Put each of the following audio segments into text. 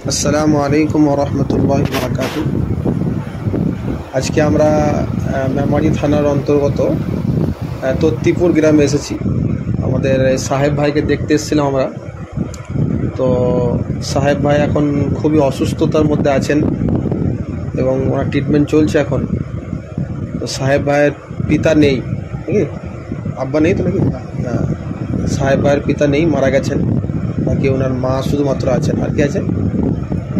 আসসালামু আলাইকুম ওয়া রাহমাতুল্লাহি ওয়া বারাকাতুহু। আজকে আমরা মেমারি থানার অন্তর্গত তত্তিপুর গ্রামে এসেছি। আমাদের সাহেব ভাইকে দেখতে এসেছিলাম আমরা। তো সাহেব ভাই এখন খুবই অসুস্থতার মধ্যে আছেন এবং ওনার ট্রিটমেন্ট চলছে এখন। তো সাহেব ভাইয়ের পিতা নেই নাকি, আব্বা নেই তো নাকি? হ্যাঁ, সাহেব ভাইয়ের পিতা নেই, মারা গেছেন। বাকি ওনার মা শুধুমাত্র আছেন। আর কি আছে?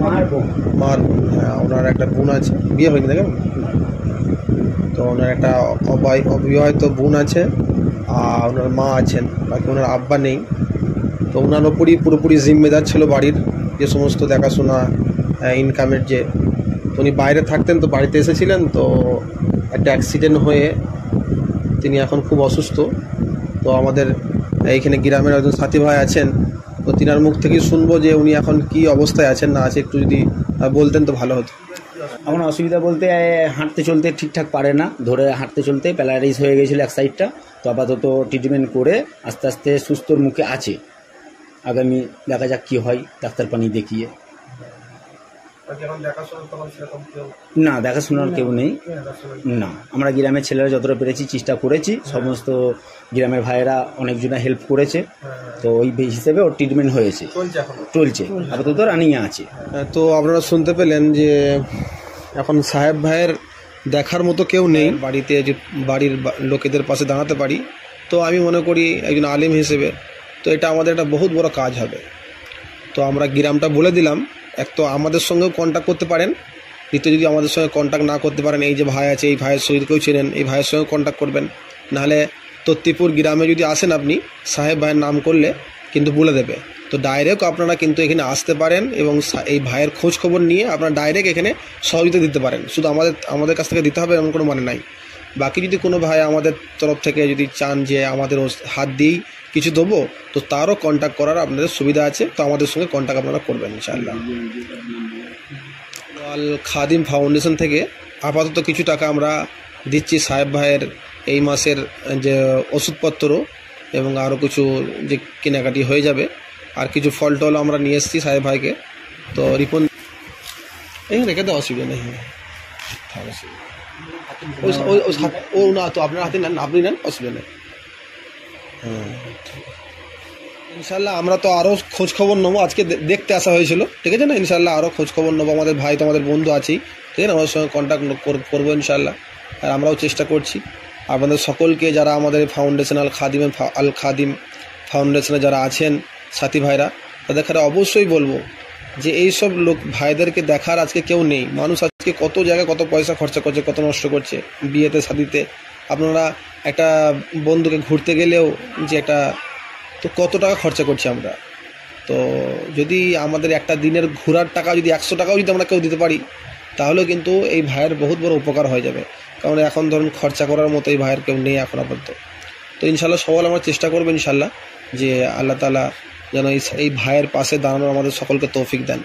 মার বোন। হ্যাঁ, ওনার একটা বোন আছে, বিয়ে হয়নি দেখেন। তো ওনার একটা অবিবাহিত বোন আছে আর ওনার মা আছেন। বাকি ওনার আব্বা নেই। তো ওনার ওপরই পুরোপুরি জিম্মেদার ছিল বাড়ির যে সমস্ত দেখাশোনা, ইনকামের যে। তো উনি বাইরে থাকতেন, তো বাড়িতে এসেছিলেন। তো একটা অ্যাক্সিডেন্ট হয়ে তিনি এখন খুব অসুস্থ। তো আমাদের এইখানে গ্রামের একজন সাথী ভাই আছেন, তো তিনার মুখ থেকেই শুনবো যে উনি এখন কি অবস্থায় আছেন না আছে, একটু যদি বলতেন তো ভালো হতো। এখন অসুবিধা বলতে হাঁটতে চলতে ঠিকঠাক পারে না, ধরে হাঁটতে চলতে প্যারালাইজ হয়ে গেছিলো এক সাইডটা। তো আপাতত ট্রিটমেন্ট করে আস্তে আস্তে সুস্থর মুখে আছে। আগামী দেখা যাক কী হয়, ডাক্তার পানি দেখিয়ে। না, দেখাশোনার কেউ নেই। না, আমরা গ্রামের ছেলেরা যতটা পেরেছি চেষ্টা করেছি, সমস্ত গ্রামের ভাইয়েরা অনেকজনা হেল্প করেছে। তো ওই হিসেবে ওর ট্রিটমেন্ট হয়েছে, চলছে, আপাতত রানিংয়ে আছে। তো আপনারা শুনতে পেলেন যে এখন সাহেব ভাইয়ের দেখার মতো কেউ নেই বাড়িতে, যে বাড়ির লোকেদের পাশে দাঁড়াতে পারি। তো আমি মনে করি একজন আলিম হিসেবে তো এটা আমাদের একটা বহুত বড় কাজ হবে। তো আমরা গ্রামটা বলে দিলাম, এক তো আমাদের সঙ্গেও কন্ট্যাক্ট করতে পারেন, দ্বিতীয় যদি আমাদের সঙ্গে কন্ট্যাক্ট না করতে পারেন, এই যে ভাই আছে, এই ভাইয়ের সঙ্গে কেউ চেনেন, এই ভাইয়ের সঙ্গে কন্ট্যাক্ট করবেন। নাহলে তত্তিপুর গ্রামে যদি আসেন আপনি, সাহেব ভাইয়ের নাম করলে কিন্তু বলে দেবে। তো ডাইরেক্ট আপনারা কিন্তু এখানে আসতে পারেন এবং এই ভাইয়ের খোঁজ খবর নিয়ে আপনারা ডাইরেক্ট এখানে সহযোগিতা দিতে পারেন। শুধু আমাদের কাছ থেকে দিতে হবে এমন কোনো মানে নাই। বাকি যদি কোনো ভাই আমাদের তরফ থেকে যদি চান যে আমাদের হাত দিয়েই কিছু দেবো, তো তারও কন্ট্যাক্ট করার আপনাদের সুবিধা আছে। তো আমাদের সঙ্গে কন্ট্যাক্ট আপনারা করবেন ইনশাআল্লাহ। আল খাদিম ফাউন্ডেশন থেকে আপাতত কিছু টাকা আমরা দিচ্ছি সাহেব ভাইয়ের এই মাসের যে ওষুধপত্র এবং আরও কিছু যে কেনাকাটি হয়ে যাবে। আর কিছু ফল টল আমরা নিয়ে এসেছি সাহেব ভাইকে। তো রিপন এই রেখে দেওয়া অসুবিধা নেই। ও না, তো আপনার হাতে নেন, আপনি নেন, অসুবিধা নেই। হ্যাঁ, ইনশাল্লাহ আমরা তো আরও খোঁজ খবর নেবো। আজকে দেখতে আসা হয়েছিল, ঠিক আছে না? ইনশাল্লাহ আরও খোঁজ খবর নেবো। আমাদের ভাই তো আমাদের বন্ধু আছেই, ঠিক আছে না? আমাদের সঙ্গে কন্ট্যাক্ট করবো ইনশাল্লাহ। আর আমরাও চেষ্টা করছি আপনাদের সকলকে, যারা আমাদের ফাউন্ডেশন আল খাদিম ফাউন্ডেশনে যারা আছেন সাথী ভাইরা, তাদের কাছে অবশ্যই বলবো যে এই সব লোক ভাইদেরকে দেখার আজকে কেউ নেই। মানুষ আজকে কত জায়গায় কত পয়সা খরচা করছে, কত নষ্ট করছে বিয়েতে শাদিতে। আপনারা একটা বন্ধুকে ঘুরতে গেলেও যে একটা, তো কত টাকা খরচা করছি আমরা। তো যদি আমাদের একটা দিনের ঘোরার টাকা যদি 100 টাকাও যদি আমরা কেউ দিতে পারি, তাহলেও কিন্তু এই ভাইয়ের বহুত বড় উপকার হয়ে যাবে। কারণ এখন ধরুন খরচা করার মতো এই ভাইয়ের কেউ নেই এখন আপাতত। তো ইনশাল্লাহ সবাই আমরা চেষ্টা করবো ইনশাল্লাহ যে আল্লাহ তাআলা যেন এই ভাইয়ের পাশে দাঁড়ানোর আমাদের সকলকে তৌফিক দেন।